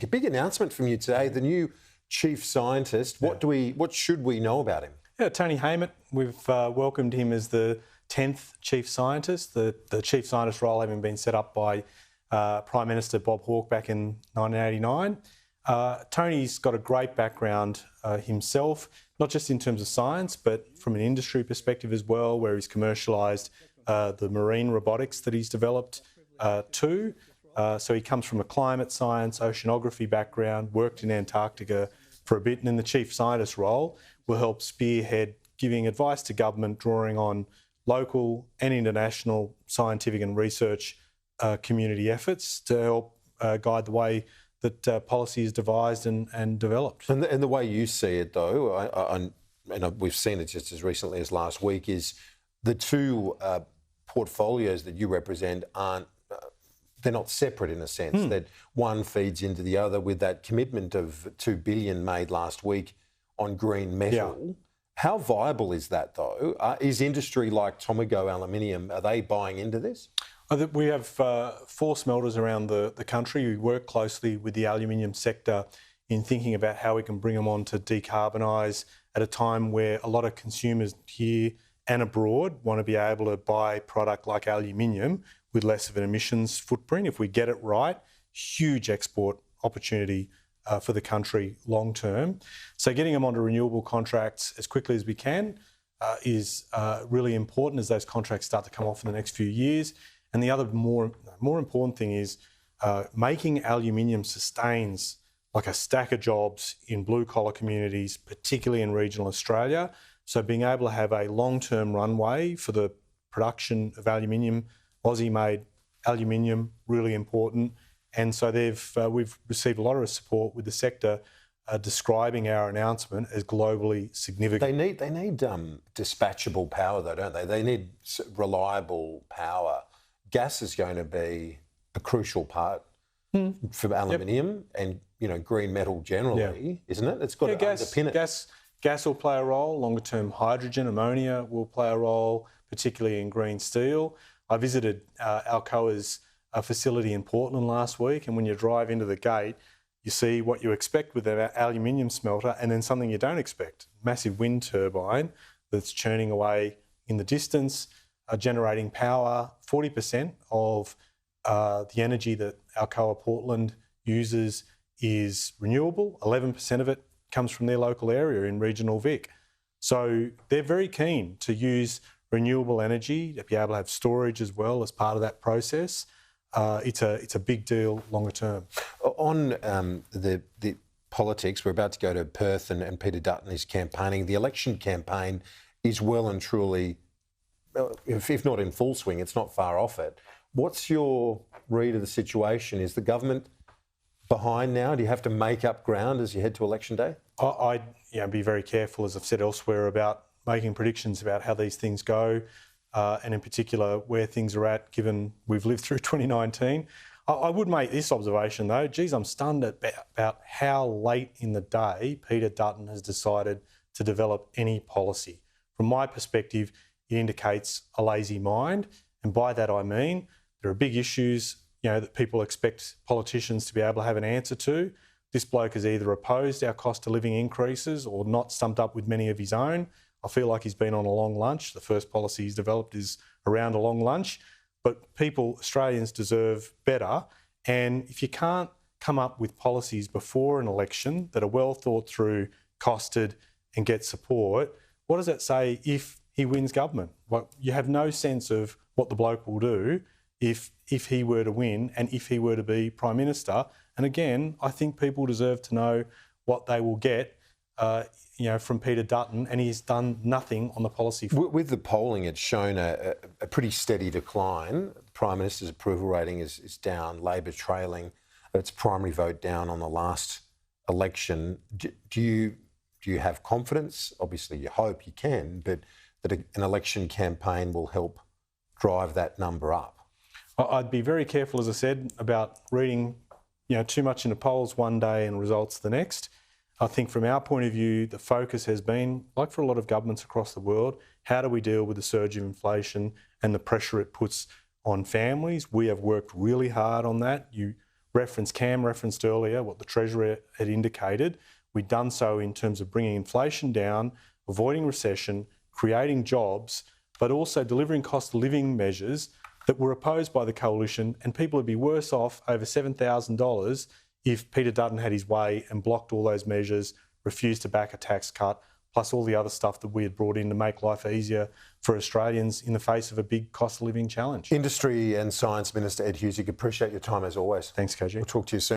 A big announcement from you today, the new chief scientist. What should we know about him? Yeah, Tony Haymet, we've welcomed him as the 10th chief scientist, the chief scientist role having been set up by Prime Minister Bob Hawke back in 1989. Tony's got a great background himself, not just in terms of science, but from an industry perspective as well, where he's commercialised the marine robotics that he's developed too. So he comes from a climate science, oceanography background, worked in Antarctica for a bit, and in the chief scientist role will help spearhead giving advice to government, drawing on local and international scientific and research community efforts to help guide the way that policy is devised and developed. And the way you see it, though, and we've seen it just as recently as last week, is the two portfolios that you represent aren't, they're not separate in a sense, that one feeds into the other with that commitment of $2 billion made last week on green metal. Yeah. How viable is that, though? Is industry like Tomago Aluminium, are they buying into this? We have 4 smelters around the country. We work closely with the aluminium sector in thinking about how we can bring them on to decarbonise at a time where a lot of consumers here and abroad want to be able to buy product like aluminium with less of an emissions footprint. If we get it right, huge export opportunity for the country long term. So getting them onto renewable contracts as quickly as we can is really important as those contracts start to come off in the next few years. And the other more important thing is making aluminium sustains like a stack of jobs in blue-collar communities, particularly in regional Australia. So being able to have a long-term runway for the production of aluminium, Aussie-made aluminium, really important. And so we've received a lot of support with the sector describing our announcement as globally significant. They need dispatchable power, though, don't they? They need reliable power. Gas is going to be a crucial part for aluminium and green metal generally, isn't it? It's got to underpin it. Gas will play a role. Longer term, hydrogen, ammonia will play a role, particularly in green steel. I visited Alcoa's facility in Portland last week, and when you drive into the gate, you see what you expect with an aluminium smelter and then something you don't expect. Massive wind turbine that's churning away in the distance, generating power. 40% of the energy that Alcoa Portland uses is renewable. 11% of it comes from their local area in regional Vic. So they're very keen to use renewable energy, to be able to have storage as well as part of that process. It's a big deal longer term. On the politics, we're about to go to Perth and Peter Dutton is campaigning. The election campaign is well and truly, if not in full swing, it's not far off it. What's your read of the situation? Is the government behind now? Do you have to make up ground as you head to election day? I'd be very careful, as I've said elsewhere, about making predictions about how these things go, and in particular where things are at, given we've lived through 2019. I would make this observation though, I'm stunned about how late in the day Peter Dutton has decided to develop any policy. From my perspective, it indicates a lazy mind, and by that I mean there are big issues that people expect politicians to be able to have an answer to. This bloke has either opposed our cost of living increases or not stumped up with many of his own. I feel like he's been on a long lunch. The first policy he's developed is around a long lunch. But Australians deserve better. And if you can't come up with policies before an election that are well thought through, costed and get support, what does that say if he wins government? Well, you have no sense of what the bloke will do if he were to win and if he were to be Prime Minister. And again, I think people deserve to know what they will get from Peter Dutton, and he's done nothing on the policy front. With the polling, it's shown a pretty steady decline. The Prime Minister's approval rating is down, Labor trailing its primary vote down on the last election. Do you have confidence? Obviously, you hope you can, but that an election campaign will help drive that number up? I'd be very careful, as I said, about reading too much into polls one day and results the next. I think from our point of view, the focus has been, like for a lot of governments across the world, how do we deal with the surge of inflation and the pressure it puts on families? We have worked really hard on that. You Cam referenced earlier what the Treasurer had indicated. We'd done so in terms of bringing inflation down, avoiding recession, creating jobs, but also delivering cost of living measures that were opposed by the Coalition, and people would be worse off over $7,000 if Peter Dutton had his way and blocked all those measures, refused to back a tax cut, plus all the other stuff that we had brought in to make life easier for Australians in the face of a big cost of living challenge. Industry and Science Minister Ed Husic, appreciate your time as always. Thanks, KG. We'll talk to you soon.